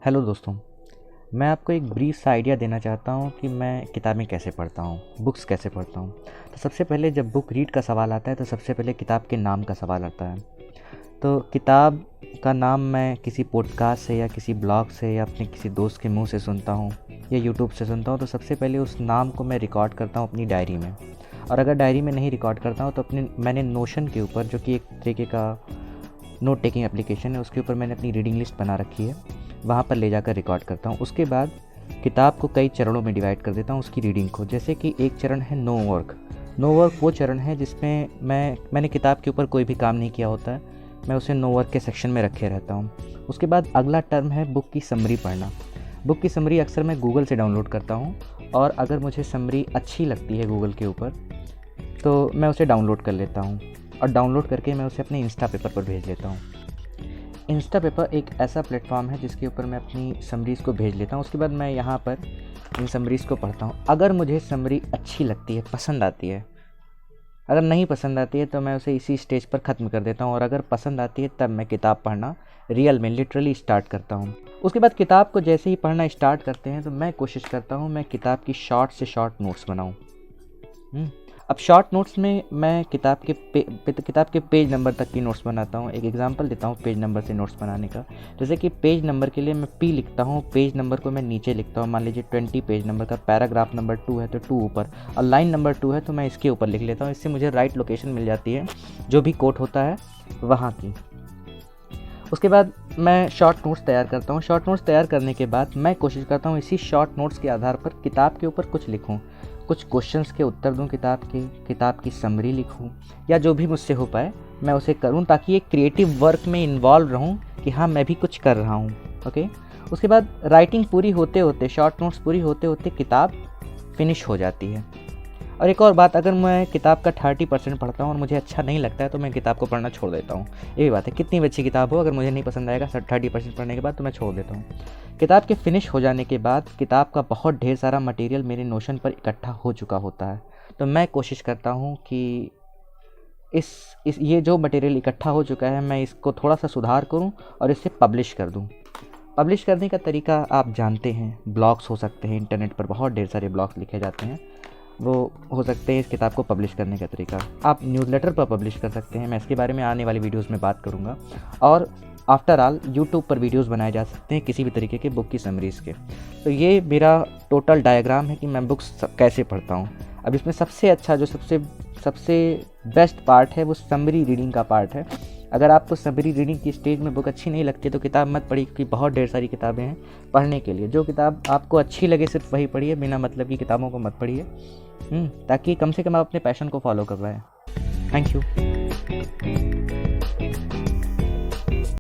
Hello दोस्तों, मैं आपको एक ब्रीफ सा आइडिया देना चाहता हूँ कि मैं किताबें कैसे पढ़ता हूँ, बुक्स कैसे पढ़ता हूँ। तो सबसे पहले जब बुक रीड का सवाल आता है तो सबसे पहले किताब के नाम का सवाल आता है। तो किताब का नाम मैं किसी पॉडकास्ट से या किसी ब्लॉग से या अपने किसी दोस्त के मुंह से सुनता हूँ या यूट्यूब से सुनता हूँ। तो सबसे पहले उस नाम को मैं रिकॉर्ड करता हूँ अपनी डायरी में, और अगर डायरी में नहीं रिकॉर्ड करता हूँ तो मैंने नोशन के ऊपर, जो कि एक तरीके का नोट टेकिंग एप्लीकेशन है, उसके ऊपर मैंने अपनी रीडिंग लिस्ट बना रखी है, वहाँ पर ले जाकर रिकॉर्ड करता हूँ। उसके बाद किताब को कई चरणों में डिवाइड कर देता हूँ उसकी रीडिंग को। जैसे कि एक चरण है नो वर्क। नो वर्क वो चरण है जिसमें मैंने किताब के ऊपर कोई भी काम नहीं किया होता है, मैं उसे नो वर्क के सेक्शन में रखे रहता हूँ। उसके बाद अगला टर्म है बुक की समरी पढ़ना। बुक की समरी अक्सर मैं गूगल से डाउनलोड करता हूँ, और अगर मुझे समरी अच्छी लगती है गूगल के ऊपर तो मैं उसे डाउनलोड कर लेता हूँ, और डाउनलोड करके मैं उसे अपने इंस्टा पेपर पर भेज लेता हूँ। इंस्टा पेपर एक ऐसा प्लेटफॉर्म है जिसके ऊपर मैं अपनी समरीज़ को भेज लेता हूँ। उसके बाद मैं यहाँ पर इन समरीज़ को पढ़ता हूँ। अगर मुझे समरी अच्छी लगती है, पसंद आती है, अगर नहीं पसंद आती है तो मैं उसे इसी स्टेज पर ख़त्म कर देता हूँ, और अगर पसंद आती है तब मैं किताब पढ़ना रियल में लिटरली स्टार्ट करता हूँ। उसके बाद किताब को जैसे ही पढ़ना स्टार्ट करते हैं तो मैं कोशिश करता हूँ मैं किताब की शॉर्ट से शॉर्ट नोट्स बनाऊँ। अब शॉर्ट नोट्स में मैं किताब के पेज नंबर तक की नोट्स बनाता हूँ। एक एग्जांपल देता हूँ पेज नंबर से नोट्स बनाने का। जैसे कि पेज नंबर के लिए मैं पी लिखता हूँ, पेज नंबर को मैं नीचे लिखता हूँ। मान लीजिए 20 पेज नंबर का पैराग्राफ नंबर 2 है तो 2 ऊपर, और लाइन नंबर 2 है तो मैं इसके ऊपर लिख लेता हूँ। इससे मुझे राइट लोकेशन मिल जाती है जो भी कोट होता है वहाँ की। उसके बाद मैं शॉर्ट नोट्स तैयार करता हूँ। शॉर्ट नोट्स तैयार करने के बाद मैं कोशिश करता हूँ इसी शॉर्ट नोट्स के आधार पर किताब के ऊपर कुछ लिखूँ, कुछ क्वेश्चंस के उत्तर दूँ किताब की समरी लिखूँ, या जो भी मुझसे हो पाए मैं उसे करूँ, ताकि एक क्रिएटिव वर्क में इन्वॉल्व रहूँ कि हाँ मैं भी कुछ कर रहा हूँ। ओके। उसके बाद राइटिंग पूरी होते होते, शॉर्ट नोट्स पूरी होते होते किताब फिनिश हो जाती है। और एक और बात, अगर मैं किताब का 30% पढ़ता हूँ और मुझे अच्छा नहीं लगता है तो मैं किताब को पढ़ना छोड़ देता हूँ। ये भी बात है, कितनी भी अच्छी किताब हो, अगर मुझे नहीं पसंद आएगा 30% पढ़ने के बाद तो मैं छोड़ देता हूँ। किताब के फिनिश हो जाने के बाद किताब का बहुत ढेर सारा मटेरियल मेरे नोशन पर इकट्ठा हो चुका होता है, तो मैं कोशिश करता हूँ कि इस ये जो मटेरियल इकट्ठा हो चुका है मैं इसको थोड़ा सा सुधार करूँ और इसे पब्लिश कर दूँ। पब्लिश करने का तरीका आप जानते हैं, ब्लॉग्स हो सकते हैं, इंटरनेट पर बहुत ढेर सारे ब्लॉग्स लिखे जाते हैं, वो हो सकते हैं इस किताब को पब्लिश करने का तरीका। आप न्यूज़लेटर पर पब्लिश कर सकते हैं, मैं इसके बारे में आने वाली वीडियोस में बात करूंगा। और आफ्टर ऑल यूट्यूब पर वीडियोस बनाए जा सकते हैं किसी भी तरीके के बुक की समरीज़ के। तो ये मेरा टोटल डायग्राम है कि मैं बुक्स कैसे पढ़ता हूँ। अब इसमें सबसे अच्छा, जो सबसे बेस्ट पार्ट है वो समरी रीडिंग का पार्ट है। अगर आपको समरी रीडिंग की स्टेज में बुक अच्छी नहीं लगती तो किताब मत पढ़िए, क्योंकि बहुत ढेर सारी किताबें हैं पढ़ने के लिए। जो किताब आपको अच्छी लगे सिर्फ वही पढ़िए, बिना मतलब की किताबों को मत पढ़िए, ताकि कम से कम आप अपने पैशन को फॉलो कर पाएँ। Thank you.